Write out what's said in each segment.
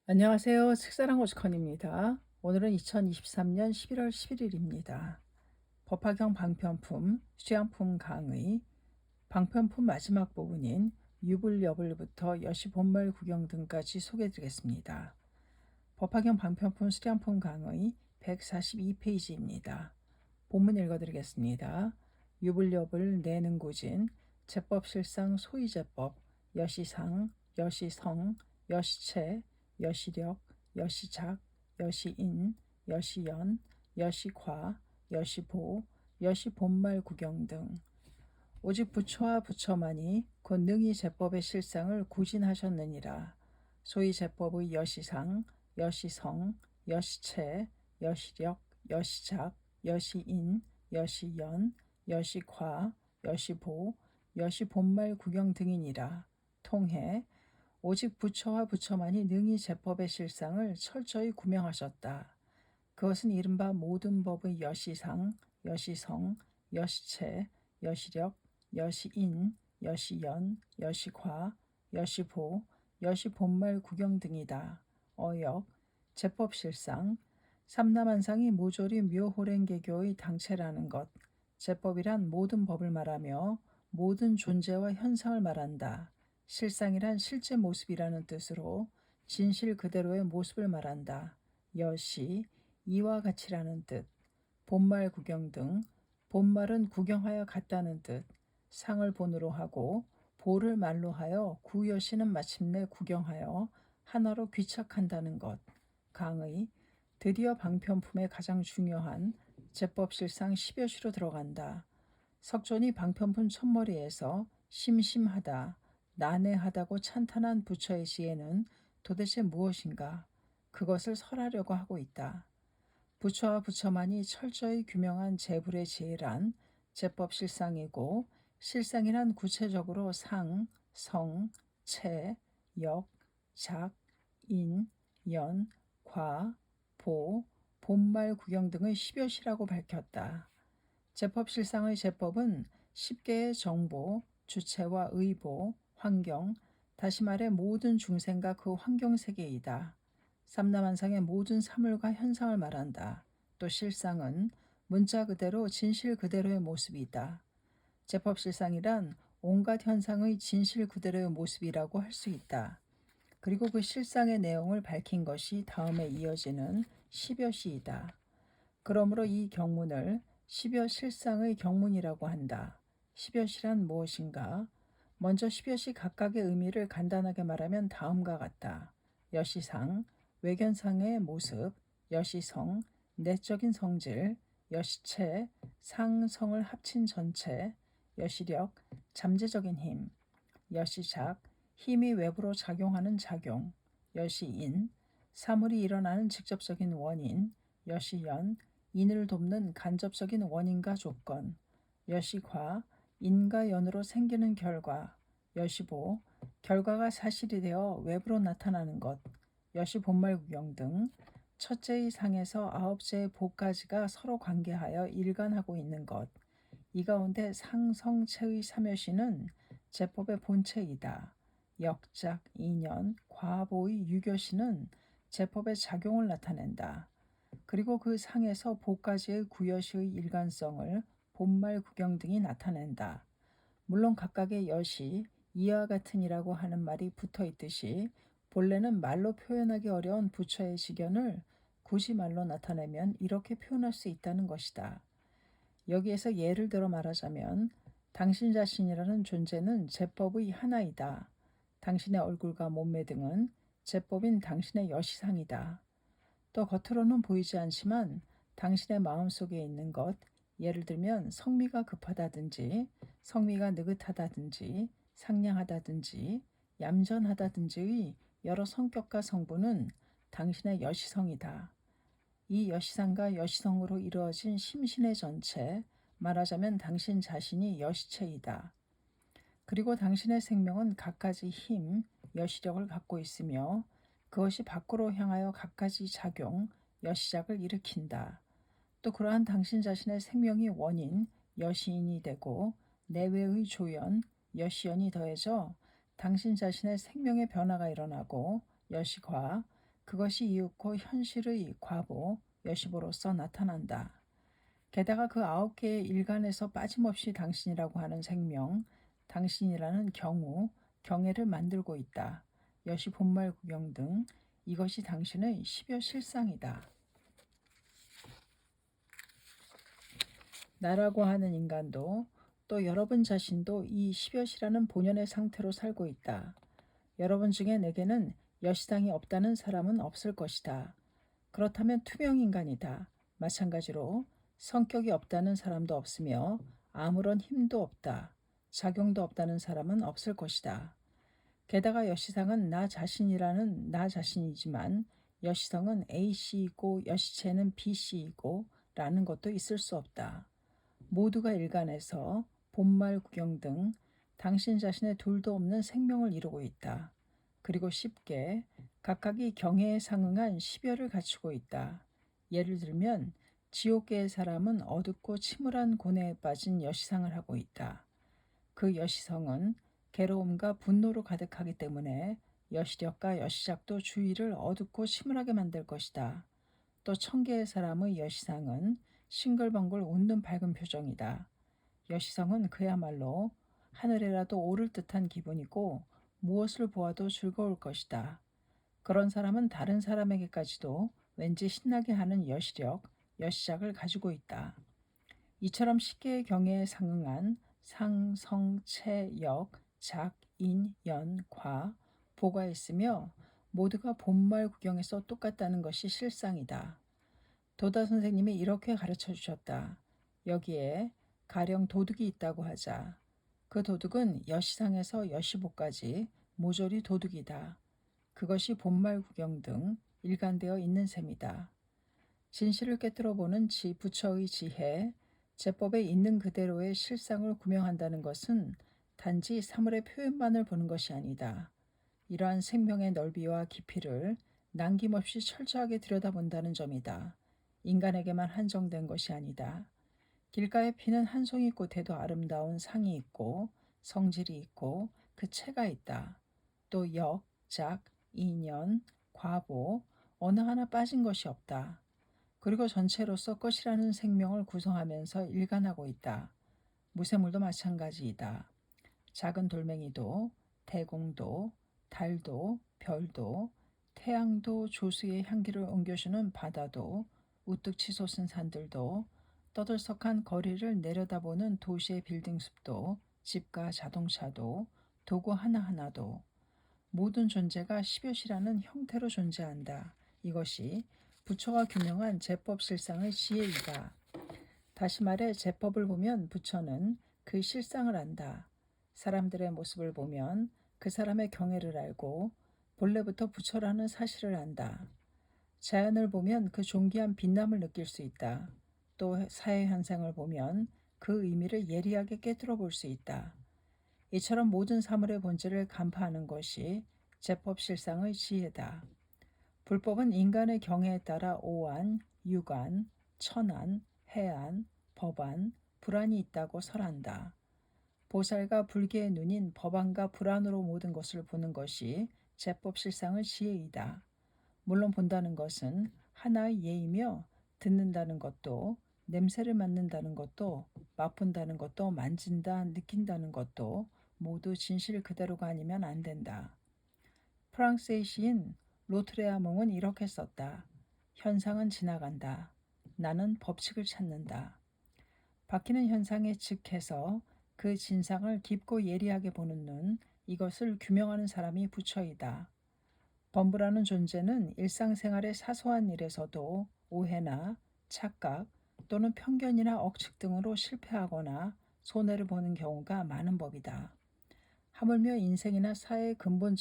안녕하세요. 식사랑 오죽헌입니다. 오늘은 2023년 11월 11일입니다. 법화경 방편품, 수양품 강의, 방편품 마지막 부분인 유불여불부터 여시본말 구경 등까지 소개해드리겠습니다. 법화경 방편품 수양품 강의 142페이지입니다. 본문 읽어드리겠습니다. 유불여불 내는고진, 제법실상 소위제법, 여시상, 여시성, 여시체, 여시력, 여시작, 여시인, 여시연, 여시과, 여시보, 여시본말 구경 등 오직 부처와 부처만이 곧 능히 제법의 실상을 구진하셨느니라. 소위 제법의 여시상, 여시성, 여시체, 여시력, 여시작, 여시인, 여시연, 여시과, 여시보, 여시본말 구경 등이니라. 통해 오직 부처와 부처만이 능히 제법의 실상을 철저히 구명하셨다. 그것은 이른바 모든 법의 여시상, 여시성, 여시체, 여시력, 여시인, 여시연, 여시과, 여시보, 여시본말 구경 등이다. 어역, 제법실상, 삼라만상이 모조리 묘호랭개교의 당체라는 것, 제법이란 모든 법을 말하며 모든 존재와 현상을 말한다. 실상이란 실제 모습이라는 뜻으로 진실 그대로의 모습을 말한다. 여시, 이와 같이라는 뜻, 본말 구경 등, 본말은 구경하여 갔다는 뜻, 상을 본으로 하고 보를 말로 하여 구여시는 마침내 구경하여 하나로 귀착한다는 것, 강의, 드디어 방편품의 가장 중요한 제법실상 10여시로 들어간다. 석존이 방편품 첫머리에서 심심하다, 난해하다고 찬탄한 부처의 지혜는 도대체 무엇인가? 그것을 설하려고 하고 있다. 부처와 부처만이 철저히 규명한 제불의 지혜란 제법 실상이고, 실상이란 구체적으로 상, 성, 체, 역, 작, 인, 연, 과, 보, 본말 구경 등의 10여시라고 밝혔다. 제법 실상의 제법은 10개의 정보, 주체와 의보, 환경, 다시 말해 모든 중생과 그 환경 세계이다. 삼라만상의 모든 사물과 현상을 말한다. 또 실상은 문자 그대로 진실 그대로의 모습이다. 제법실상이란 온갖 현상의 진실 그대로의 모습이라고 할 수 있다. 그리고 그 실상의 내용을 밝힌 것이 다음에 이어지는 십여시이다. 그러므로 이 경문을 십여 실상의 경문이라고 한다. 십여시란 무엇인가? 먼저 십여시 각각의 의미를 간단하게 말하면 다음과 같다. 여시상, 외견상의 모습, 여시성, 내적인 성질, 여시체, 상성을 합친 전체, 여시력, 잠재적인 힘, 여시작, 힘이 외부로 작용하는 작용, 여시인, 사물이 일어나는 직접적인 원인, 여시연, 인을 돕는 간접적인 원인과 조건, 여시과, 인과 연으로 생기는 결과, 여시보, 결과가 사실이 되어 외부로 나타나는 것, 여시본말구경 등 첫째의 상에서 아홉째의 보까지가 서로 관계하여 일관하고 있는 것, 이 가운데 상성체의 삼여시는 제법의 본체이다. 역작, 인연, 과보의 유교시는 제법의 작용을 나타낸다. 그리고 그 상에서 보까지의 구여시의 일관성을 본말 구경 등이 나타낸다. 물론 각각의 여시, 이와 같은이라고 하는 말이 붙어 있듯이 본래는 말로 표현하기 어려운 부처의 지견을 굳이 말로 나타내면 이렇게 표현할 수 있다는 것이다. 여기에서 예를 들어 말하자면 당신 자신이라는 존재는 제법의 하나이다. 당신의 얼굴과 몸매 등은 제법인 당신의 여시상이다. 또 겉으로는 보이지 않지만 당신의 마음속에 있는 것, 예를 들면 성미가 급하다든지 성미가 느긋하다든지 상냥하다든지 얌전하다든지의 여러 성격과 성분은 당신의 여시성이다. 이 여시상과 여시성으로 이루어진 심신의 전체, 말하자면 당신 자신이 여시체이다. 그리고 당신의 생명은 갖가지 힘, 여시력을 갖고 있으며 그것이 밖으로 향하여 갖가지 작용, 여시작을 일으킨다. 또 그러한 당신 자신의 생명이 원인, 여시인이 되고 내외의 조연, 여시연이 더해져 당신 자신의 생명의 변화가 일어나고 여시과, 그것이 이윽고 현실의 과보, 여시보로서 나타난다. 게다가 그 9개의 일간에서 빠짐없이 당신이라고 하는 생명, 당신이라는 경우, 경애를 만들고 있다. 여시 본말 구경 등 이것이 당신의 10여 실상이다. 나라고 하는 인간도 또 여러분 자신도 이 10여시라는 본연의 상태로 살고 있다. 여러분 중에 내게는 여시당이 없다는 사람은 없을 것이다. 그렇다면 투명인간이다. 마찬가지로 성격이 없다는 사람도 없으며 아무런 힘도 없다. 작용도 없다는 사람은 없을 것이다. 게다가 여시상은 나 자신이라는 나 자신이지만 여시성은 A씨이고 여시체는 B씨이고 라는 것도 있을 수 없다. 모두가 일간에서 본말 구경 등 당신 자신의 둘도 없는 생명을 이루고 있다. 그리고 쉽게 각각이 경애에 상응한 10여를 갖추고 있다. 예를 들면 지옥계의 사람은 어둡고 침울한 고뇌에 빠진 여시상을 하고 있다. 그 여시성은 괴로움과 분노로 가득하기 때문에 여시력과 여시작도 주위를 어둡고 침울하게 만들 것이다. 또 천개의 사람의 여시상은 싱글벙글 웃는 밝은 표정이다. 여시성은 그야말로 하늘에라도 오를 듯한 기분이고 무엇을 보아도 즐거울 것이다. 그런 사람은 다른 사람에게까지도 왠지 신나게 하는 여시력, 여시작을 가지고 있다. 이처럼 10개의 경애에 상응한 상, 성, 체, 역, 작, 인, 연, 과, 보가 있으며 모두가 본말 구경에서 똑같다는 것이 실상이다. 도다 선생님이 이렇게 가르쳐 주셨다. 여기에 가령 도둑이 있다고 하자. 그 도둑은 여시상에서 여시보까지 모조리 도둑이다. 그것이 본말 구경 등 일관되어 있는 셈이다. 진실을 꿰뚫어보는 부처의 지혜, 제법에 있는 그대로의 실상을 구명한다는 것은 단지 사물의 표현만을 보는 것이 아니다. 이러한 생명의 넓이와 깊이를 남김없이 철저하게 들여다본다는 점이다. 인간에게만 한정된 것이 아니다. 길가에 피는 한 송이 꽃에도 아름다운 상이 있고 성질이 있고 그 체가 있다. 또 역, 작, 인연, 과보 어느 하나 빠진 것이 없다. 그리고 전체로서 것이라는 생명을 구성하면서 일관하고 있다. 무생물도 마찬가지이다. 작은 돌멩이도, 대공도, 달도, 별도, 태양도, 조수의 향기를 옮겨주는 바다도, 우뚝 치솟은 산들도, 떠들썩한 거리를 내려다보는 도시의 빌딩숲도, 집과 자동차도, 도구 하나하나도, 모든 존재가 10여시라는 형태로 존재한다. 이것이 부처가 규명한 제법실상의 지혜이다. 다시 말해 제법을 보면 부처는 그 실상을 안다. 사람들의 모습을 보면 그 사람의 경애를 알고 본래부터 부처라는 사실을 안다. 자연을 보면 그 존귀한 빛남을 느낄 수 있다. 또 사회 현상을 보면 그 의미를 예리하게 꿰뚫어 볼 수 있다. 이처럼 모든 사물의 본질을 간파하는 것이 제법실상의 지혜다. 불법은 인간의 경애에 따라 오한, 유관, 천안, 해안, 법안, 불안이 있다고 설한다. 보살과 불계의 눈인 법안과 불안으로 모든 것을 보는 것이 제법실상의 지혜이다. 물론 본다는 것은 하나의 예이며 듣는다는 것도 냄새를 맡는다는 것도 맛본다는 것도 만진다 느낀다는 것도 모두 진실 그대로가 아니면 안 된다. 프랑스의 시인 로트레아몽은 이렇게 썼다. 현상은 지나간다. 나는 법칙을 찾는다. 바뀌는 현상에 즉해서 그 진상을 깊고 예리하게 보는 눈, 이것을 규명하는 사람이 부처이다. 범부라는 존재는 일상생활의 사소한 일에서도 오해나 착각 또는 편견이나 억측 등으로 실패하거나 손해를 보는 경우가 많은 법이다. 하물며 인생이나 사회의 근본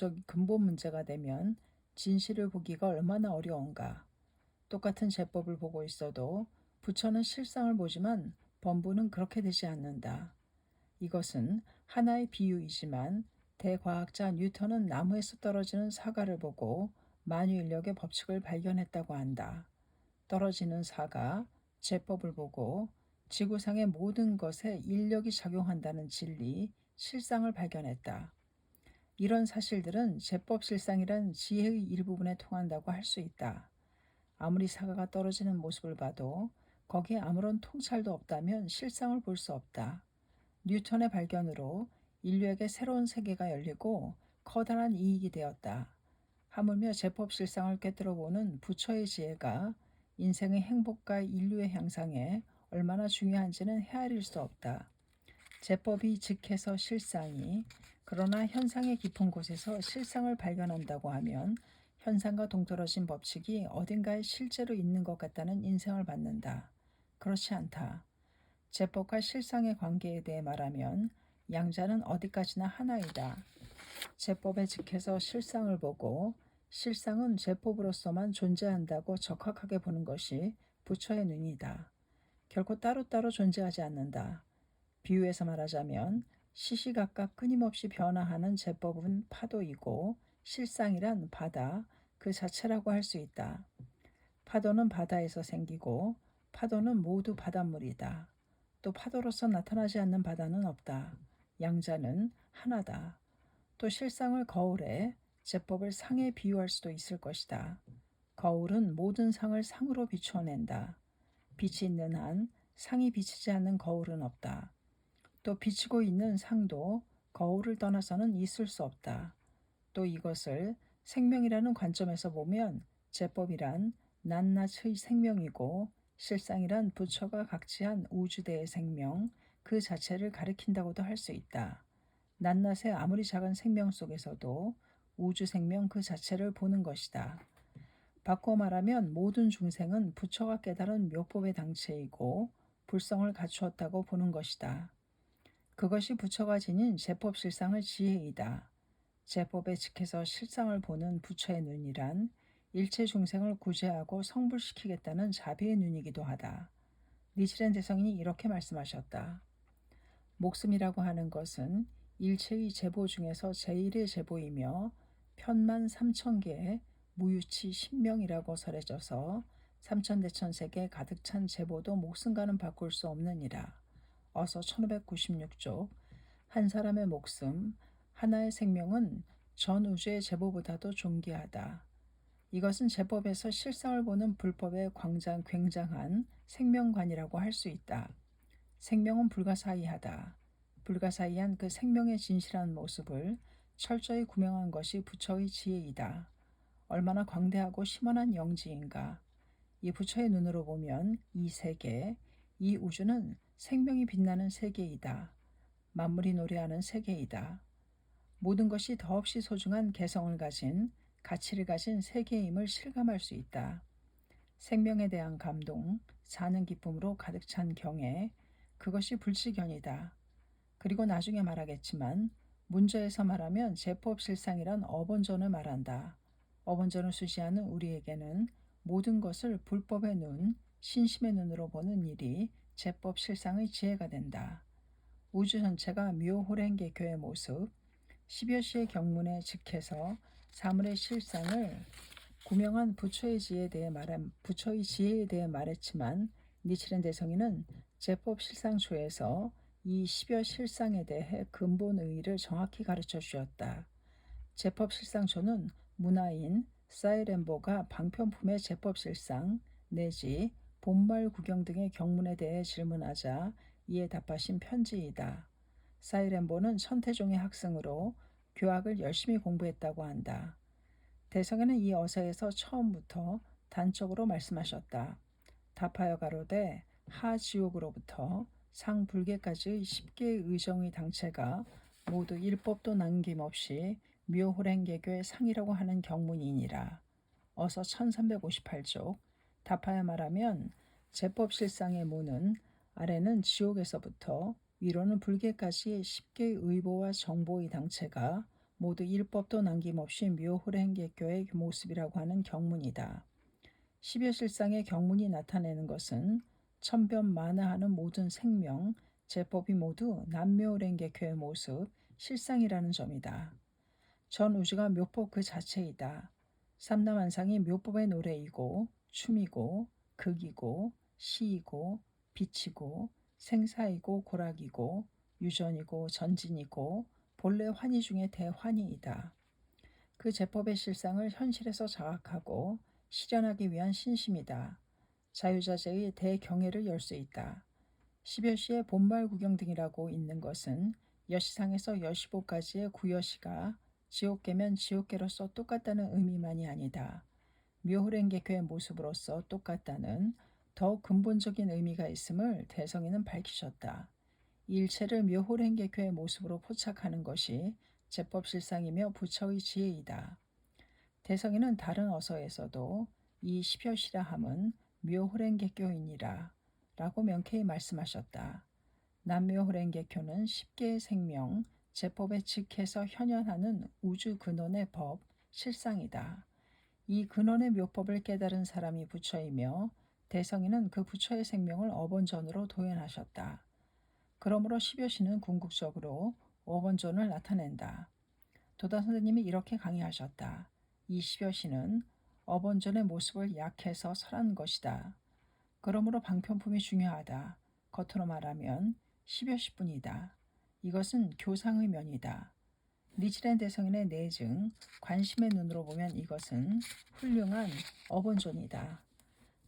문제가 되면 진실을 보기가 얼마나 어려운가. 똑같은 제법을 보고 있어도 부처는 실상을 보지만 범부는 그렇게 되지 않는다. 이것은 하나의 비유이지만 대과학자 뉴턴은 나무에서 떨어지는 사과를 보고 만유인력의 법칙을 발견했다고 한다. 떨어지는 사과, 제법을 보고 지구상의 모든 것에 인력이 작용한다는 진리, 실상을 발견했다. 이런 사실들은 제법실상이란 지혜의 일부분에 통한다고 할 수 있다. 아무리 사과가 떨어지는 모습을 봐도 거기에 아무런 통찰도 없다면 실상을 볼 수 없다. 뉴턴의 발견으로 인류에게 새로운 세계가 열리고 커다란 이익이 되었다. 하물며 제법실상을 꿰뚫어보는 부처의 지혜가 인생의 행복과 인류의 향상에 얼마나 중요한지는 헤아릴 수 없다. 제법이 즉해서 실상이, 그러나 현상의 깊은 곳에서 실상을 발견한다고 하면 현상과 동떨어진 법칙이 어딘가에 실제로 있는 것 같다는 인상을 받는다. 그렇지 않다. 제법과 실상의 관계에 대해 말하면 양자는 어디까지나 하나이다. 제법에 즉해서 실상을 보고 실상은 제법으로서만 존재한다고 적확하게 보는 것이 부처의 눈이다. 결코 따로따로 존재하지 않는다. 비유해서 말하자면 시시각각 끊임없이 변화하는 제법은 파도이고 실상이란 바다 그 자체라고 할 수 있다. 파도는 바다에서 생기고 파도는 모두 바닷물이다. 또 파도로서 나타나지 않는 바다는 없다. 양자는 하나다. 또 실상을 거울에, 제법을 상에 비유할 수도 있을 것이다. 거울은 모든 상을 상으로 비추어낸다. 빛이 있는 한 상이 비치지 않는 거울은 없다. 또 비치고 있는 상도 거울을 떠나서는 있을 수 없다. 또 이것을 생명이라는 관점에서 보면 제법이란 낱낱의 생명이고 실상이란 부처가 각지한 우주대의 생명 그 자체를 가리킨다고도 할 수 있다. 낱낱의 아무리 작은 생명 속에서도 우주 생명 그 자체를 보는 것이다. 바꿔 말하면 모든 중생은 부처가 깨달은 묘법의 당체이고 불성을 갖추었다고 보는 것이다. 그것이 부처가 지닌 제법실상의 지혜이다. 제법에 즉해서 실상을 보는 부처의 눈이란 일체 중생을 구제하고 성불시키겠다는 자비의 눈이기도 하다. 니치렌 대성인이 이렇게 말씀하셨다. 목숨이라고 하는 것은 일체의 제보 중에서 제일의 제보이며 편만 3,000개의 무유치 신명이라고 설해져서 삼천대천세계 가득 찬 제보도 목숨과는 바꿀 수 없느니라. 어서 1596쪽. 한 사람의 목숨, 하나의 생명은 전 우주의 제보보다도 존귀하다. 이것은 제법에서 실상을 보는 불법의 굉장한 생명관이라고 할 수 있다. 생명은 불가사의하다. 불가사의한 그 생명의 진실한 모습을 철저히 구명한 것이 부처의 지혜이다. 얼마나 광대하고 심원한 영지인가. 이 부처의 눈으로 보면 이 세계, 이 우주는 생명이 빛나는 세계이다. 만물이 노래하는 세계이다. 모든 것이 더없이 소중한 개성을 가진, 가치를 가진 세계임을 실감할 수 있다. 생명에 대한 감동, 사는 기쁨으로 가득 찬 경애, 그것이 불치견이다. 그리고 나중에 말하겠지만 문자에서 말하면 제법실상이란 어본전을 말한다. 어본전을 수시하는 우리에게는 모든 것을 불법의 눈, 신심의 눈으로 보는 일이 제법실상의 지혜가 된다. 우주 전체가 묘호랭개교의 모습, 10여시의 경문에 즉해서 사물의 실상을 구명한 부처의 지혜에 대해 말했지만 니치렌 대성인은 제법 실상초에서 이 10여 실상에 대해 근본 의의를 정확히 가르쳐 주었다. 제법 실상초는 문화인 사이렌보가 방편품의 제법 실상 내지 본말 구경 등의 경문에 대해 질문하자 이에 답하신 편지이다. 사이렌보는 천태종의 학생으로 교학을 열심히 공부했다고 한다. 대성에는 이 어사에서 처음부터 단적으로 말씀하셨다. 답하여 가로되 하지옥으로부터 상불계까지의 10개의 의정의 당체가 모두 일법도 남김없이 묘호랭개교의 상이라고 하는 경문이니라. 어서 1358쪽. 답하여 말하면 제법실상의 문은 아래는 지옥에서부터 위로는 불계까지의 10개의 의보와 정보의 당체가 모두 일법도 남김없이 묘호랭개교의 모습이라고 하는 경문이다. 10여 실상의 경문이 나타내는 것은 천변만화하는 모든 생명, 제법이 모두 남묘랭개교의 모습, 실상이라는 점이다. 전 우주가 묘법 그 자체이다. 삼라만상이 묘법의 노래이고 춤이고 극이고 시이고 빛이고 생사이고 고락이고 유전이고 전진이고 본래 환희 중의 대환희이다. 그 제법의 실상을 현실에서 자각하고 실현하기 위한 신심이다. 자유자재의 대경애를 열 수 있다. 십여시의 본말 구경 등이라고 있는 것은 여시상에서 여시보까지의 구여시가 지옥계면 지옥계로서 똑같다는 의미만이 아니다. 묘호랭개교의 모습으로서 똑같다는 더욱 근본적인 의미가 있음을 대성이는 밝히셨다. 일체를 묘호랭개교의 모습으로 포착하는 것이 제법실상이며 부처의 지혜이다. 대성이는 다른 어서에서도 이 십여시라 함은 묘호랭개교이니라 라고 명쾌히 말씀하셨다. 남묘호랭개교는 십계의 생명, 제법에 직해서 현현하는 우주 근원의 법, 실상이다. 이 근원의 묘법을 깨달은 사람이 부처이며 대성이는 그 부처의 생명을 어본전으로 도연하셨다. 그러므로 십여시는 궁극적으로 어본전을 나타낸다. 도다 선생님이 이렇게 강의하셨다. 이 십여시는 어본전의 모습을 약해서 설한 것이다. 그러므로 방편품이 중요하다. 겉으로 말하면 십여시뿐이다. 이것은 교상의 면이다. 니치렌 대성인의 내증, 관심의 눈으로 보면 이것은 훌륭한 어본전이다.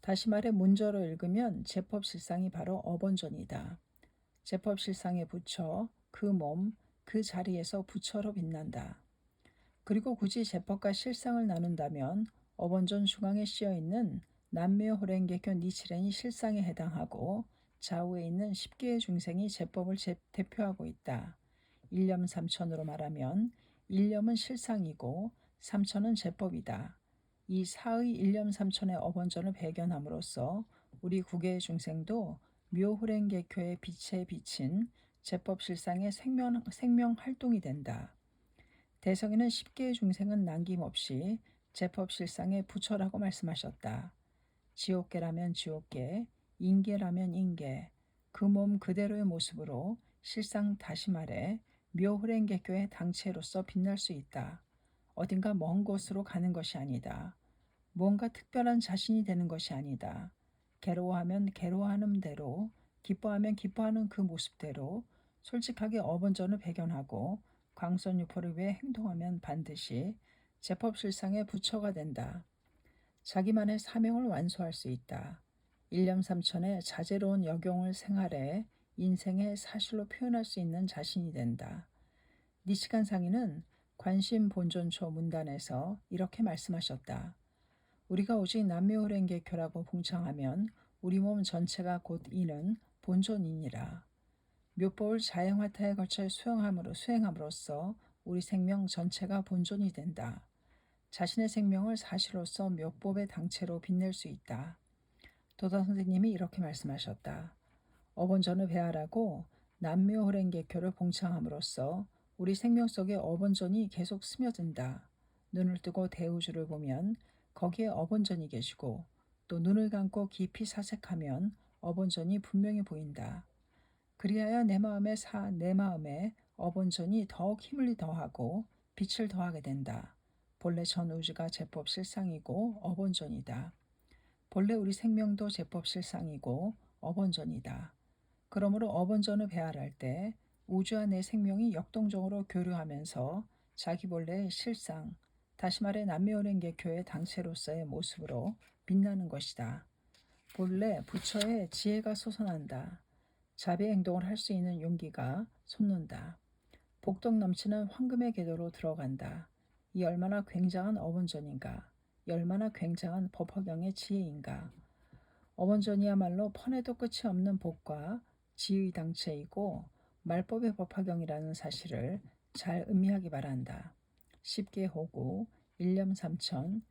다시 말해 문저로 읽으면 제법실상이 바로 어본전이다. 제법실상의 부처, 그 몸, 그 자리에서 부처로 빛난다. 그리고 굳이 제법과 실상을 나눈다면 어본전 중앙에 씌어있는 남묘호랭개교 니치렌이 실상에 해당하고 좌우에 있는 10개의 중생이 제법을 대표하고 있다. 일념 삼천으로 말하면 일념은 실상이고 삼천은 제법이다. 이 사의 일념 삼천의 어본전을 배견함으로써 우리 구계의 중생도 묘호랭개교의 빛에 비친 제법실상의 생명 활동이 된다. 대성이는 10개의 중생은 남김없이 제법실상의 부처라고 말씀하셨다. 지옥계라면 지옥계, 인계라면 인계, 그 몸 그대로의 모습으로 실상 다시 말해 묘호랭개교의 당체로서 빛날 수 있다. 어딘가 먼 곳으로 가는 것이 아니다. 뭔가 특별한 자신이 되는 것이 아니다. 괴로워하면 괴로워하는 대로, 기뻐하면 기뻐하는 그 모습대로 솔직하게 어본전을 배견하고 광선유포를 위해 행동하면 반드시 제법실상의 부처가 된다. 자기만의 사명을 완수할 수 있다. 일념삼천의 자제로운 역용을 생활해 인생의 사실로 표현할 수 있는 자신이 된다. 니시간 상인은 관심 본존초 문단에서 이렇게 말씀하셨다. 우리가 오직 남묘호랭개교라고 봉창하면 우리 몸 전체가 곧 이는 본존이니라. 묘법을 자행화타에 걸쳐 수행함으로써 우리 생명 전체가 본존이 된다. 자신의 생명을 사실로서 묘법의 당체로 빛낼 수 있다. 도다 선생님이 이렇게 말씀하셨다. 어본전을 배하라고 남묘호랭개교를 봉창함으로써 우리 생명 속에 어본전이 계속 스며든다. 눈을 뜨고 대우주를 보면 거기에 어본전이 계시고 또 눈을 감고 깊이 사색하면 어본전이 분명히 보인다. 그리하여 내 마음에 어본전이 더욱 힘을 더하고 빛을 더하게 된다. 본래 전 우주가 제법 실상이고 어본전이다. 본래 우리 생명도 제법 실상이고 어본전이다. 그러므로 어본전을 배열할 때 우주와 내 생명이 역동적으로 교류하면서 자기 본래의 실상, 다시 말해 남묘호랭개교의 당체로서의 모습으로 빛나는 것이다. 본래 부처의 지혜가 솟아난다. 자비 행동을 할 수 있는 용기가 솟는다. 복덕 넘치는 황금의 궤도로 들어간다. 이 얼마나 굉장한 어본전인가. 이 얼마나 굉장한 법화경의 지혜인가. 어본전이야말로 펀해도 끝이 없는 복과 지의 당체이고 말법의 법화경이라는 사실을 잘 음미하기 바란다. 십계 호구, 일념 삼천,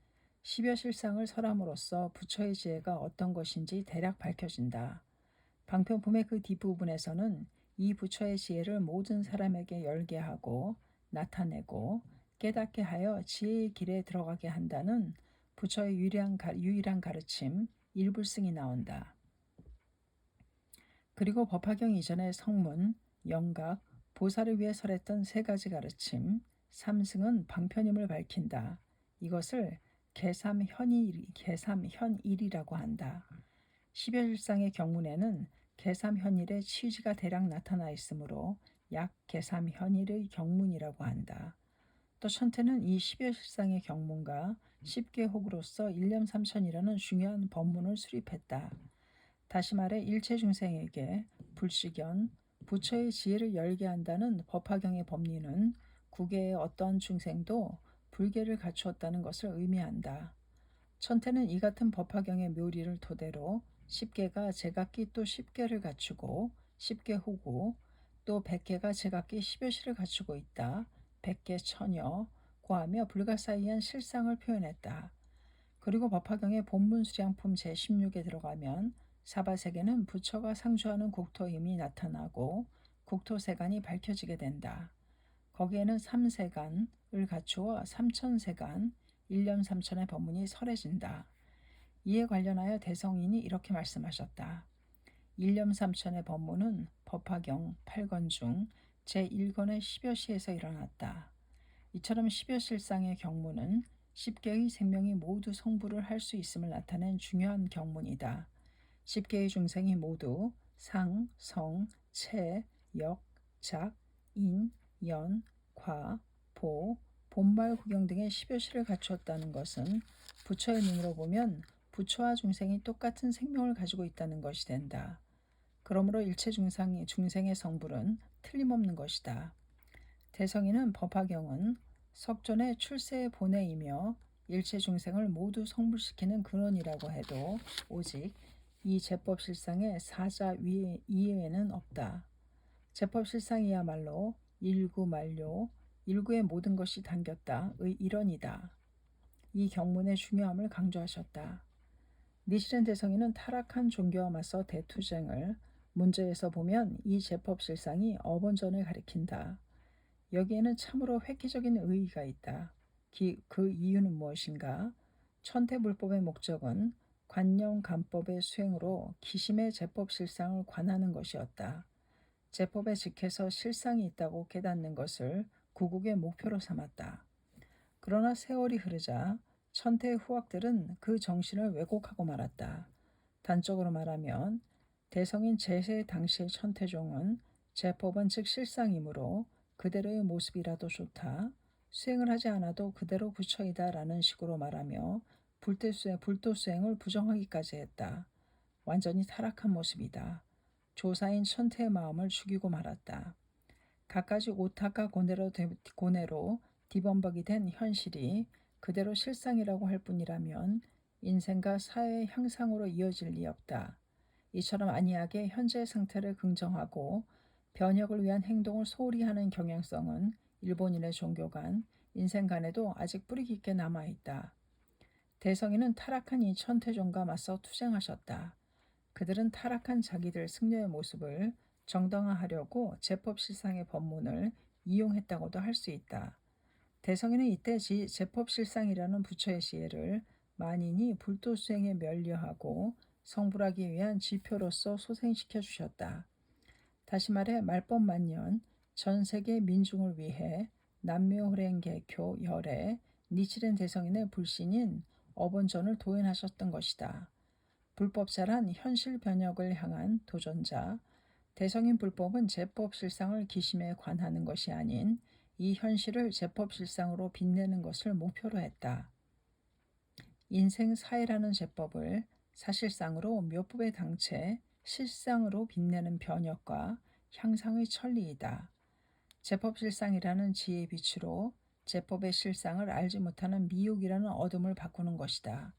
십여 실상을 설함으로써 부처의 지혜가 어떤 것인지 대략 밝혀진다. 방편품의 그 뒷부분에서는 이 부처의 지혜를 모든 사람에게 열게 하고 나타내고 깨닫게 하여 지혜의 길에 들어가게 한다는 부처의 유일한 가르침 일불승이 나온다. 그리고 법화경 이전의 성문, 영각, 보살을 위해 설했던 세 가지 가르침, 삼승은 방편임을 밝힌다. 이것을 개삼현일이라고 한다. 십여일상의 경문에는 개삼현일의 취지가 대략 나타나 있으므로 약 계삼 현일의 경문이라고 한다. 또 천태는 이 10여실상의 경문과 10개 혹으로서 일념삼천이라는 중요한 법문을 수립했다. 다시 말해 일체중생에게 불식견, 부처의 지혜를 열게 한다는 법화경의 법리는 국외의 어떤 중생도 불계를 갖추었다는 것을 의미한다. 천태는 이 같은 법화경의 묘리를 토대로 10개가 제각기 또 10개를 갖추고 10개 호구, 또 100개가 제각기 10여시를 갖추고 있다. 100개 천여, 고하며 불가사의한 실상을 표현했다. 그리고 법화경의 본문수량품 제16에 들어가면 사바세계는 부처가 상주하는 국토 힘이 나타나고 국토세간이 밝혀지게 된다. 거기에는 삼세간을 갖추어 삼천세간, 일념삼천의 법문이 설해진다. 이에 관련하여 대성인이 이렇게 말씀하셨다. 일념삼천의 법문은 법화경 8권 중 제1권의 10여시에서 일어났다. 이처럼 10여실상의 경문은 10개의 생명이 모두 성불을 할 수 있음을 나타낸 중요한 경문이다. 10개의 중생이 모두 상, 성, 체, 역, 작, 인, 연, 과, 보, 본말, 구경 등의 10여시를 갖추었다는 것은 부처의 눈으로 보면 부처와 중생이 똑같은 생명을 가지고 있다는 것이 된다. 그러므로 일체 중생의 성불은 틀림없는 것이다. 대성이는 법화경은 석존의 출세의 본회이며 일체 중생을 모두 성불시키는 근원이라고 해도 오직 이 제법실상의 사자 이외에는 없다. 제법실상이야말로 일구만료, 일구의 모든 것이 담겼다의 일원이다. 이 경문의 중요함을 강조하셨다. 니시렌 대성이는 타락한 종교와 맞서 대투쟁을 문제에서 보면 이 제법실상이 어본전을 가리킨다. 여기에는 참으로 획기적인 의의가 있다. 그 이유는 무엇인가? 천태불법의 목적은 관념감법의 수행으로 기심의 제법실상을 관하는 것이었다. 제법에 직해서 실상이 있다고 깨닫는 것을 구국의 목표로 삼았다. 그러나 세월이 흐르자 천태의 후학들은 그 정신을 왜곡하고 말았다. 단적으로 말하면 대성인 제세 당시의 천태종은 제법은 즉 실상이므로 그대로의 모습이라도 좋다. 수행을 하지 않아도 그대로 부처이다 라는 식으로 말하며 불도 수행을 부정하기까지 했다. 완전히 타락한 모습이다. 조사인 천태의 마음을 죽이고 말았다. 갖가지 오타가 고뇌로 뒤범벅이 된 현실이 그대로 실상이라고 할 뿐이라면 인생과 사회의 향상으로 이어질 리 없다. 이처럼 안이하게 현재의 상태를 긍정하고 변혁을 위한 행동을 소홀히 하는 경향성은 일본인의 종교관, 인생관에도 아직 뿌리 깊게 남아있다. 대성이는 타락한 이 천태종과 맞서 투쟁하셨다. 그들은 타락한 자기들 승려의 모습을 정당화하려고 제법실상의 법문을 이용했다고도 할 수 있다. 대성이는 이때 제법실상이라는 부처의 지혜를 만인이 불도수행에 면려하고 성불하기 위한 지표로서 소생시켜 주셨다. 다시 말해 말법만년 전 세계 민중을 위해 남묘호랭개교 열애 니치렌 대성인의 불신인 어본전을 도연하셨던 것이다. 불법자란 현실 변혁을 향한 도전자, 대성인 불법은 제법실상을 기심에 관하는 것이 아닌 이 현실을 제법실상으로 빛내는 것을 목표로 했다. 인생사회라는 제법을 사실상으로 묘법의 당체, 실상으로 빛내는 변혁과 향상의 천리이다. 제법실상이라는 지혜의 빛으로 제법의 실상을 알지 못하는 미혹이라는 어둠을 바꾸는 것이다.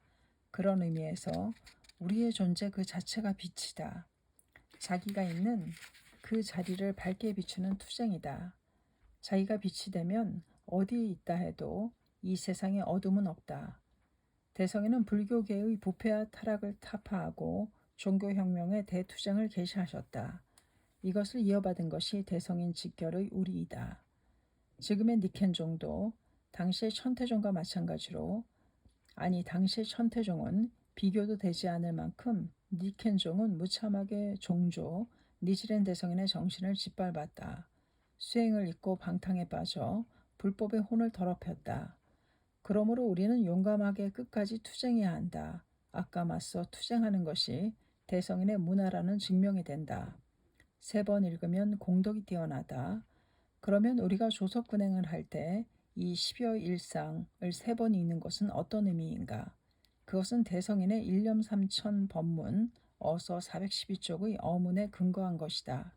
그런 의미에서 우리의 존재 그 자체가 빛이다. 자기가 있는 그 자리를 밝게 비추는 투쟁이다. 자기가 빛이 되면 어디에 있다 해도 이 세상에 어둠은 없다. 대성이는 불교계의 부패와 타락을 타파하고 종교혁명의 대투쟁을 개시하셨다. 이것을 이어받은 것이 대성인 직결의 우리이다. 지금의 니켄종도 당시의 천태종과 마찬가지로 당시의 천태종은 비교도 되지 않을 만큼 니켄종은 무참하게 종조, 니지렌 대성인의 정신을 짓밟았다. 수행을 잊고 방탕에 빠져 불법의 혼을 더럽혔다. 그러므로 우리는 용감하게 끝까지 투쟁해야 한다. 악과 맞서 투쟁하는 것이 대성인의 문화라는 증명이 된다. 3번 읽으면 공덕이 뛰어나다. 그러면 우리가 조석근행을 할 때 이 10여 일상을 3번 읽는 것은 어떤 의미인가? 그것은 대성인의 일념삼천 법문 어서 412쪽의 어문에 근거한 것이다.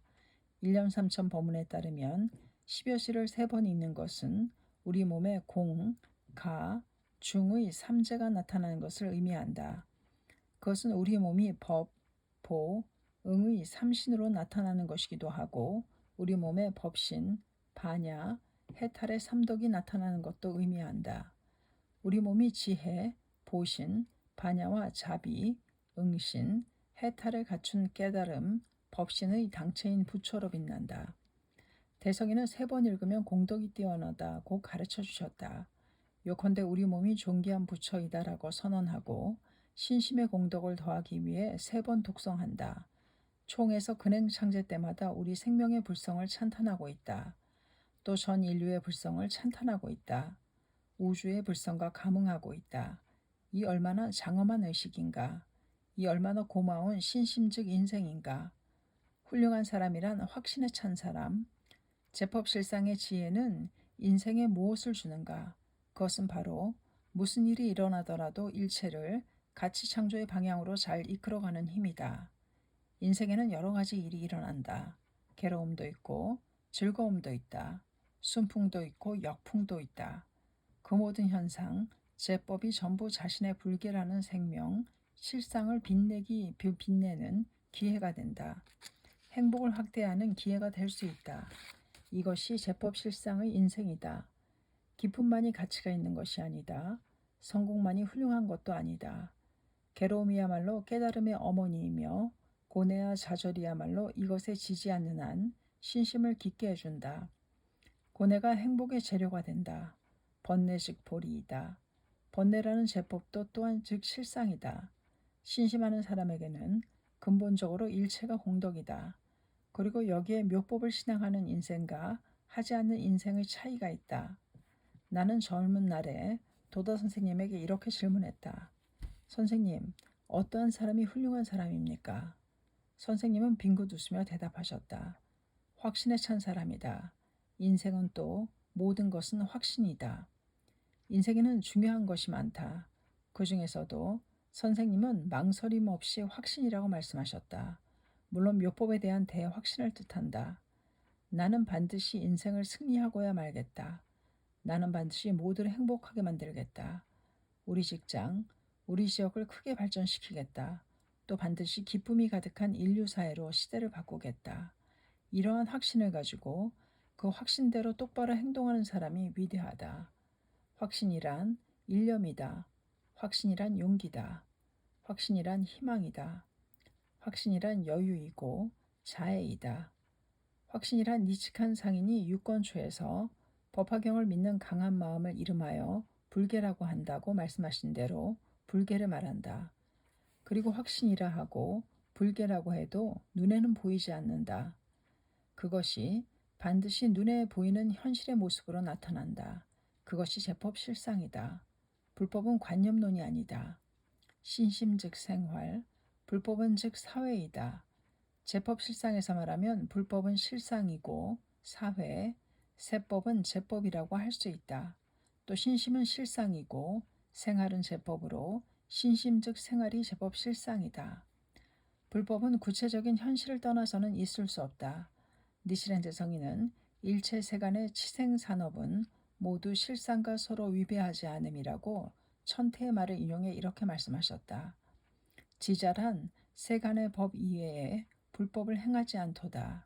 일념삼천 법문에 따르면 10여 시를 3번 읽는 것은 우리 몸에 공, 가, 중의 삼재가 나타나는 것을 의미한다. 그것은 우리 몸이 법, 보, 응의 삼신으로 나타나는 것이기도 하고 우리 몸의 법신, 반야, 해탈의 삼덕이 나타나는 것도 의미한다. 우리 몸이 지혜, 보신, 반야와 자비, 응신, 해탈을 갖춘 깨달음, 법신의 당체인 부처로 빛난다. 대성이는 3번 읽으면 공덕이 뛰어나다고 가르쳐 주셨다. 요컨대 우리 몸이 존귀한 부처이다라고 선언하고 신심의 공덕을 더하기 위해 3번 독성한다. 총에서 근행 창제 때마다 우리 생명의 불성을 찬탄하고 있다. 또 전 인류의 불성을 찬탄하고 있다. 우주의 불성과 감응하고 있다. 이 얼마나 장엄한 의식인가. 이 얼마나 고마운 신심즉 인생인가. 훌륭한 사람이란 확신에 찬 사람. 제법실상의 지혜는 인생에 무엇을 주는가? 그것은 바로 무슨 일이 일어나더라도 일체를 가치 창조의 방향으로 잘 이끌어가는 힘이다. 인생에는 여러 가지 일이 일어난다. 괴로움도 있고 즐거움도 있다. 순풍도 있고 역풍도 있다. 그 모든 현상, 제법이 전부 자신의 불계라는 생명, 실상을 빛내는 기회가 된다. 행복을 확대하는 기회가 될 수 있다. 이것이 제법 실상의 인생이다. 기쁨만이 가치가 있는 것이 아니다. 성공만이 훌륭한 것도 아니다. 괴로움이야말로 깨달음의 어머니이며 고뇌와 좌절이야말로 이것에 지지 않는 한 신심을 깊게 해준다. 고뇌가 행복의 재료가 된다. 번뇌 즉 보리이다. 번뇌라는 제법도 또한 즉 실상이다. 신심하는 사람에게는 근본적으로 일체가 공덕이다. 그리고 여기에 묘법을 신앙하는 인생과 하지 않는 인생의 차이가 있다. 나는 젊은 날에 도다 선생님에게 이렇게 질문했다. 선생님, 어떠한 사람이 훌륭한 사람입니까? 선생님은 빙긋 웃으며 대답하셨다. 확신에 찬 사람이다. 인생은 또 모든 것은 확신이다. 인생에는 중요한 것이 많다. 그 중에서도 선생님은 망설임 없이 확신이라고 말씀하셨다. 물론 묘법에 대한 대확신을 뜻한다. 나는 반드시 인생을 승리하고야 말겠다. 나는 반드시 모두를 행복하게 만들겠다. 우리 직장, 우리 지역을 크게 발전시키겠다. 또 반드시 기쁨이 가득한 인류 사회로 시대를 바꾸겠다. 이러한 확신을 가지고 그 확신대로 똑바로 행동하는 사람이 위대하다. 확신이란 일념이다. 확신이란 용기다. 확신이란 희망이다. 확신이란 여유이고 자애이다. 확신이란 니측한 상인이 유권초에서 법화경을 믿는 강한 마음을 이름하여 불계라고 한다고 말씀하신 대로 불계를 말한다. 그리고 확신이라 하고 불계라고 해도 눈에는 보이지 않는다. 그것이 반드시 눈에 보이는 현실의 모습으로 나타난다. 그것이 제법 실상이다. 불법은 관념론이 아니다. 신심 즉 생활, 불법은 즉 사회이다. 제법 실상에서 말하면 불법은 실상이고 사회, 세법은 제법이라고 할 수 있다. 또 신심은 실상이고 생활은 제법으로 신심 즉 생활이 제법 실상이다. 불법은 구체적인 현실을 떠나서는 있을 수 없다. 니시렌제 성인은 일체 세간의 치생산업은 모두 실상과 서로 위배하지 않음이라고 천태의 말을 인용해 이렇게 말씀하셨다. 지잘한 세간의 법 이외에 불법을 행하지 않도다.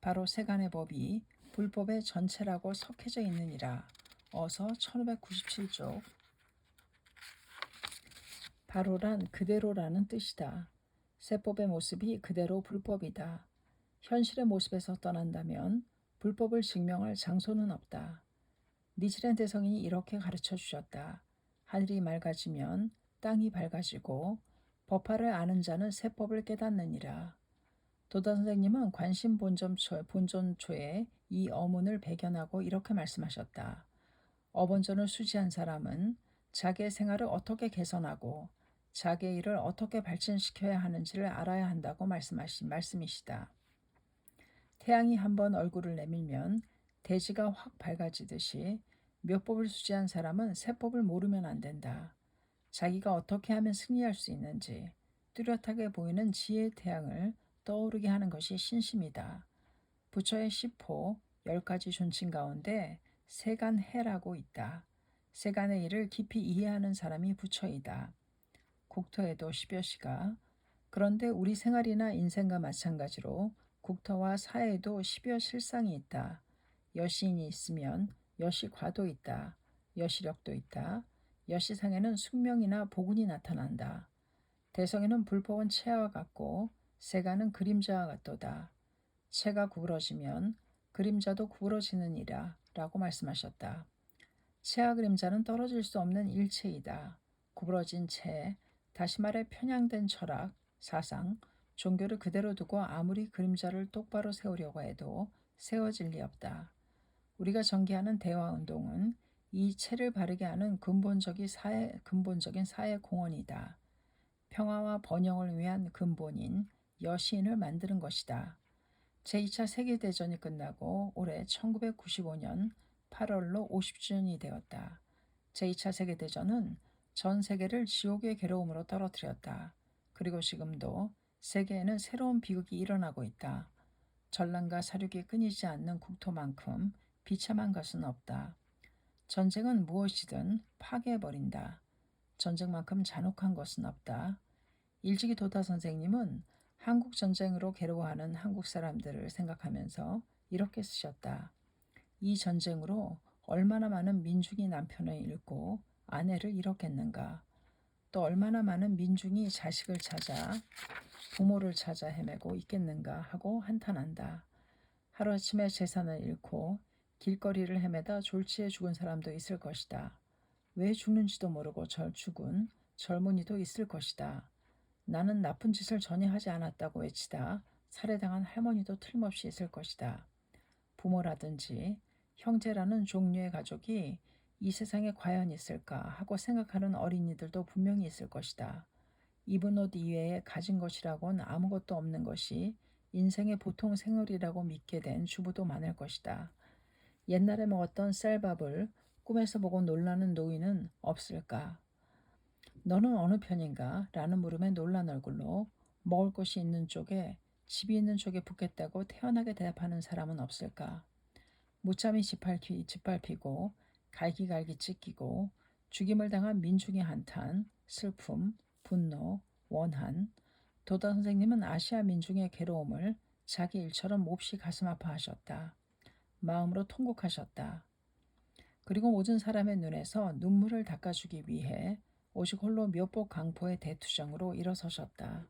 바로 세간의 법이 불법의 전체라고 석해져 있느니라. 어서 1597쪽. 바로란 그대로라는 뜻이다. 세법의 모습이 그대로 불법이다. 현실의 모습에서 떠난다면 불법을 증명할 장소는 없다. 니치렌 대성인이 이렇게 가르쳐 주셨다. 하늘이 맑아지면 땅이 밝아지고 법화를 아는 자는 세법을 깨닫느니라. 도다 선생님은 관심 본전초에 이 어문을 배견하고 이렇게 말씀하셨다. 어본전을 수지한 사람은 자기의 생활을 어떻게 개선하고 자기의 일을 어떻게 발전시켜야 하는지를 알아야 한다고 말씀하신 말씀이시다. 태양이 한번 얼굴을 내밀면 대지가 확 밝아지듯이 묘법을 수지한 사람은 세법을 모르면 안 된다. 자기가 어떻게 하면 승리할 수 있는지 뚜렷하게 보이는 지혜의 태양을 떠오르게 하는 것이 신심이다. 부처의 10호 10가지 존칭 가운데 세간해라고 있다. 세간의 일을 깊이 이해하는 사람이 부처이다. 국토에도 10여시가 그런데 우리 생활이나 인생과 마찬가지로 국토와 사회에도 10여 실상이 있다. 여신이 있으면 여시과도 있다. 여시력도 있다. 여시상에는 숙명이나 복운이 나타난다. 대성에는 불법은 체와 같고 세간은 그림자와 같도다. 체가 구부러지면 그림자도 구부러지느니라 라고 말씀하셨다. 체와 그림자는 떨어질 수 없는 일체이다. 구부러진 체, 다시 말해 편향된 철학, 사상, 종교를 그대로 두고 아무리 그림자를 똑바로 세우려고 해도 세워질 리 없다. 우리가 전개하는 대화운동은 이 체를 바르게 하는 근본적인 사회 공헌이다. 평화와 번영을 위한 근본인 여시인을 만드는 것이다. 제2차 세계대전이 끝나고 올해 1995년 8월로 50주년이 되었다. 제2차 세계대전은 전 세계를 지옥의 괴로움으로 떨어뜨렸다. 그리고 지금도 세계에는 새로운 비극이 일어나고 있다. 전란과 사륙이 끊이지 않는 국토만큼 비참한 것은 없다. 전쟁은 무엇이든 파괴해버린다. 전쟁만큼 잔혹한 것은 없다. 일찍이 도타 선생님은 한국 전쟁으로 괴로워하는 한국 사람들을 생각하면서 이렇게 쓰셨다. 이 전쟁으로 얼마나 많은 민중이 남편을 잃고 아내를 잃었겠는가. 또 얼마나 많은 민중이 자식을 찾아 부모를 찾아 헤매고 있겠는가 하고 한탄한다. 하루아침에 재산을 잃고 길거리를 헤매다 졸지에 죽은 사람도 있을 것이다. 왜 죽는지도 모르고 죽은 젊은이도 있을 것이다. 나는 나쁜 짓을 전혀 하지 않았다고 외치다 살해당한 할머니도 틀림없이 있을 것이다. 부모라든지 형제라는 종류의 가족이 이 세상에 과연 있을까 하고 생각하는 어린이들도 분명히 있을 것이다. 입은 옷 이외에 가진 것이라고는 아무것도 없는 것이 인생의 보통 생활이라고 믿게 된 주부도 많을 것이다. 옛날에 먹었던 쌀밥을 꿈에서 보고 놀라는 노인은 없을까? 너는 어느 편인가? 라는 물음에 놀란 얼굴로 먹을 것이 있는 쪽에 집이 있는 쪽에 붙겠다고 태연하게 대답하는 사람은 없을까? 무참히 짓밟히고 갈기갈기 찢기고 죽임을 당한 민중의 한탄, 슬픔, 분노, 원한. 도다 선생님은 아시아 민중의 괴로움을 자기 일처럼 몹시 가슴 아파하셨다. 마음으로 통곡하셨다. 그리고 모든 사람의 눈에서 눈물을 닦아주기 위해 오직 홀로 묘법 강포의 대투정으로 일어서셨다.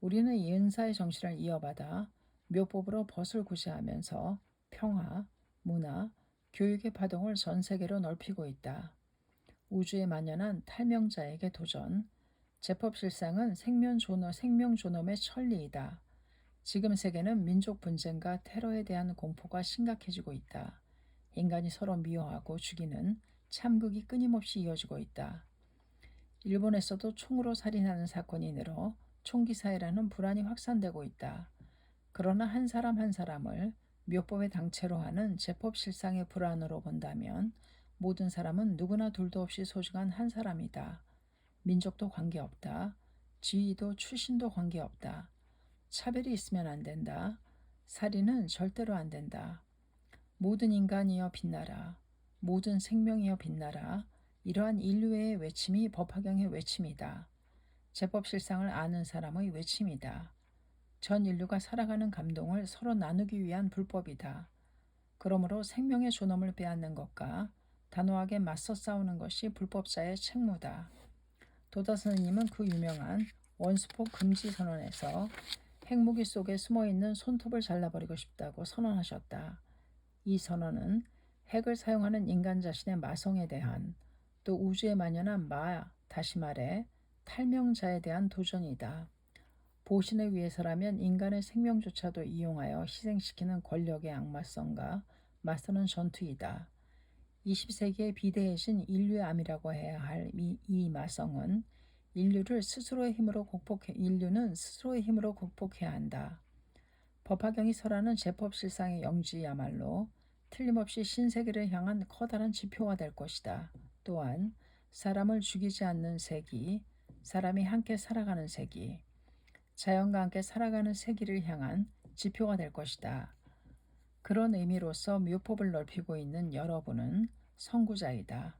우리는 이 은사의 정신을 이어받아 묘법으로 벗을 구제하면서 평화, 문화, 교육의 파동을 전 세계로 넓히고 있다. 우주에 만연한 탈명자에게 도전, 제법실상은 생명존엄의 천리이다. 지금 세계는 민족 분쟁과 테러에 대한 공포가 심각해지고 있다. 인간이 서로 미워하고 죽이는 참극이 끊임없이 이어지고 있다. 일본에서도 총으로 살인하는 사건이 늘어 총기 사회라는 불안이 확산되고 있다. 그러나 한 사람 한 사람을 묘법의 당체로 하는 제법실상의 불안으로 본다면 모든 사람은 누구나 둘도 없이 소중한 한 사람이다. 민족도 관계없다. 지위도 출신도 관계없다. 차별이 있으면 안 된다. 살인은 절대로 안 된다. 모든 인간이여 빛나라. 모든 생명이여 빛나라. 이러한 인류의 외침이 법화경의 외침이다. 제법실상을 아는 사람의 외침이다. 전 인류가 살아가는 감동을 서로 나누기 위한 불법이다. 그러므로 생명의 존엄을 빼앗는 것과 단호하게 맞서 싸우는 것이 불법자의 책무다. 도다 선생님은 그 유명한 원수폭 금지 선언에서 핵무기 속에 숨어있는 손톱을 잘라버리고 싶다고 선언하셨다. 이 선언은 핵을 사용하는 인간 자신의 마성에 대한 또 우주에 만연한 다시 말해 탈명자에 대한 도전이다. 보신을 위해서라면 인간의 생명조차도 이용하여 희생시키는 권력의 악마성과 맞서는 전투이다. 20세기에 비대해진 인류의 암이라고 해야 할 이 마성은 인류는 스스로의 힘으로 극복해야 한다. 법화경이 설하는 제법실상의 영지야말로 틀림없이 신세계를 향한 커다란 지표가 될 것이다. 또한 사람을 죽이지 않는 세기, 사람이 함께 살아가는 세기, 자연과 함께 살아가는 세기를 향한 지표가 될 것이다. 그런 의미로서 묘법을 넓히고 있는 여러분은 선구자이다.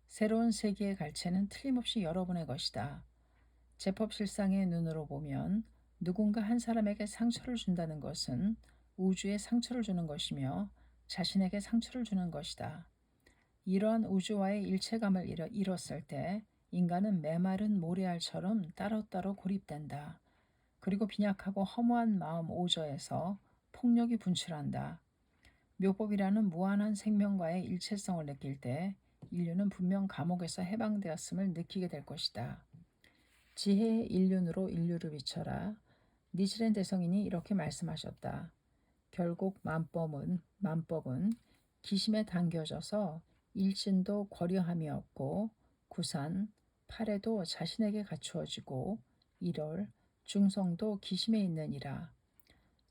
새로운 세계의 갈채는 틀림없이 여러분의 것이다. 제법실상의 눈으로 보면 누군가 한 사람에게 상처를 준다는 것은 우주에 상처를 주는 것이며 자신에게 상처를 주는 것이다. 이러한 우주와의 일체감을 잃었을 때 인간은 메마른 모래알처럼 따로따로 고립된다. 그리고 빈약하고 허무한 마음 오저에서 폭력이 분출한다. 묘법이라는 무한한 생명과의 일체성을 느낄 때 인류는 분명 감옥에서 해방되었음을 느끼게 될 것이다. 지혜의 일륜으로 인류를 비춰라. 니치렌 대성인이 이렇게 말씀하셨다. 결국 만법은 기심에 당겨져서 일진도 거려함이 없고 구산, 팔에도 자신에게 갖추어지고 일월, 중성도 기심에 있느니라.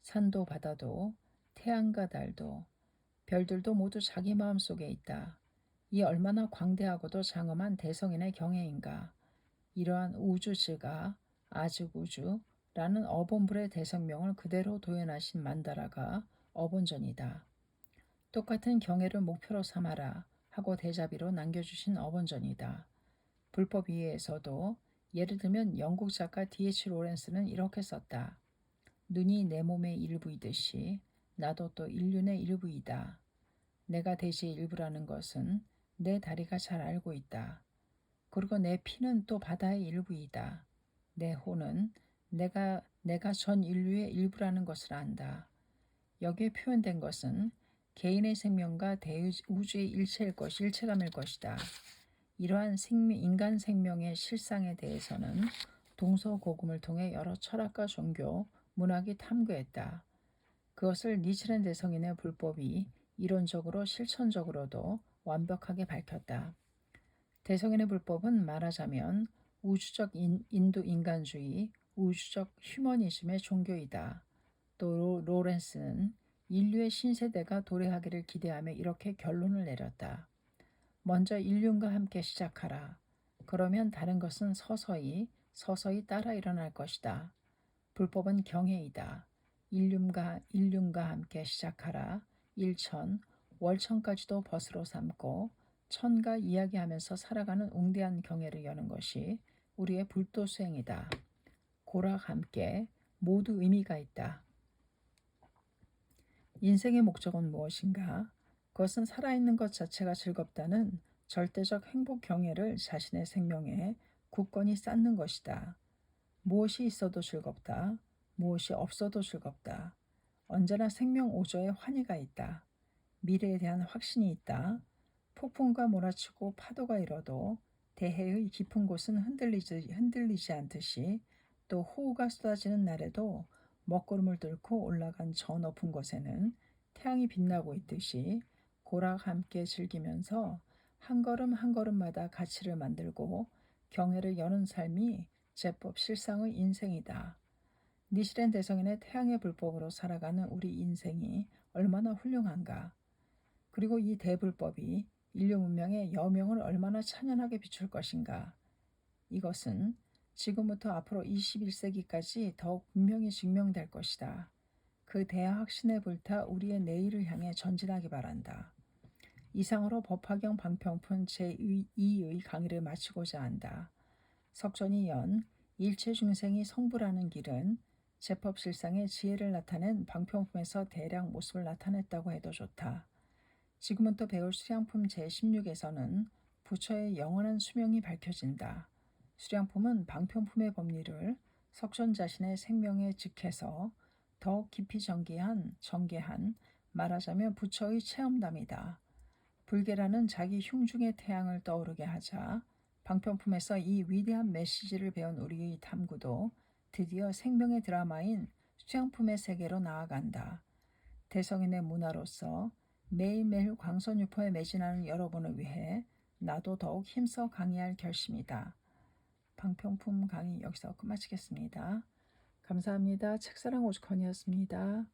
산도 바다도 태양과 달도 별들도 모두 자기 마음속에 있다. 이 얼마나 광대하고도 장엄한 대성인의 경애인가. 이러한 우주즈가 아즈우주라는 어본불의 대성명을 그대로 도연하신 만다라가 어본전이다. 똑같은 경애를 목표로 삼아라 하고 대자비로 남겨주신 어본전이다. 불법 이해에서도 예를 들면 영국 작가 D.H. 로렌스는 이렇게 썼다. 눈이 내 몸의 일부이듯이 나도 또 인륜의 일부이다. 내가 대지의 일부라는 것은 내 다리가 잘 알고 있다. 그리고 내 피는 또 바다의 일부이다. 내 혼은 내가 전 인류의 일부라는 것을 안다. 여기에 표현된 것은 개인의 생명과 대우주의 일체감일 것이다. 이러한 인간 생명의 실상에 대해서는 동서고금을 통해 여러 철학과 종교, 문학이 탐구했다. 그것을 니치렌 대성인의 불법이 이론적으로 실천적으로도 완벽하게 밝혔다. 대성인의 불법은 말하자면 우주적 인도 인간주의, 우주적 휴머니즘의 종교이다. 또 로렌스는 인류의 신세대가 도래하기를 기대하며 이렇게 결론을 내렸다. 먼저 인륜과 함께 시작하라. 그러면 다른 것은 서서히 따라 일어날 것이다. 불법은 경애이다. 인륜과 함께 시작하라. 일천, 월천까지도 벗으로 삼고 천가 이야기하면서 살아가는 웅대한 경애를 여는 것이 우리의 불도수행이다. 고락 함께 모두 의미가 있다. 인생의 목적은 무엇인가? 그것은 살아있는 것 자체가 즐겁다는 절대적 행복 경애를 자신의 생명에 굳건히 쌓는 것이다. 무엇이 있어도 즐겁다. 무엇이 없어도 즐겁다. 언제나 생명 오저에 환희가 있다. 미래에 대한 확신이 있다. 폭풍과 몰아치고 파도가 일어도 대해의 깊은 곳은 흔들리지 않듯이 또 호우가 쏟아지는 날에도 먹구름을 뚫고 올라간 저 높은 곳에는 태양이 빛나고 있듯이 고락 함께 즐기면서 한 걸음 한 걸음마다 가치를 만들고 경애를 여는 삶이 제법 실상의 인생이다. 니시렌 대성인의 태양의 불법으로 살아가는 우리 인생이 얼마나 훌륭한가. 그리고 이 대불법이 인류 문명의 여명을 얼마나 찬연하게 비출 것인가. 이것은 지금부터 앞으로 21세기까지 더욱 분명히 증명될 것이다. 그 대확신에 불타 우리의 내일을 향해 전진하기 바란다. 이상으로 법화경 방평푼 제2의 강의를 마치고자 한다. 석전이 연 일체 중생이 성불하는 길은 제법실상의 지혜를 나타낸 방평품에서 대략 모습을 나타냈다고 해도 좋다. 지금부터 배울 수량품 제16에서는 부처의 영원한 수명이 밝혀진다. 수량품은 방평품의 법리를 석전 자신의 생명에 직해서 더욱 깊이 전개한 말하자면 부처의 체험담이다. 불계라는 자기 흉중의 태양을 떠오르게 하자 방평품에서 이 위대한 메시지를 배운 우리의 탐구도 드디어 생명의 드라마인 수양품의 세계로 나아간다. 대성인의 문화로서 매일매일 광선유포에 매진하는 여러분을 위해 나도 더욱 힘써 강의할 결심이다. 방평품 강의 여기서 끝마치겠습니다. 감사합니다. 책사랑 오죽헌이었습니다.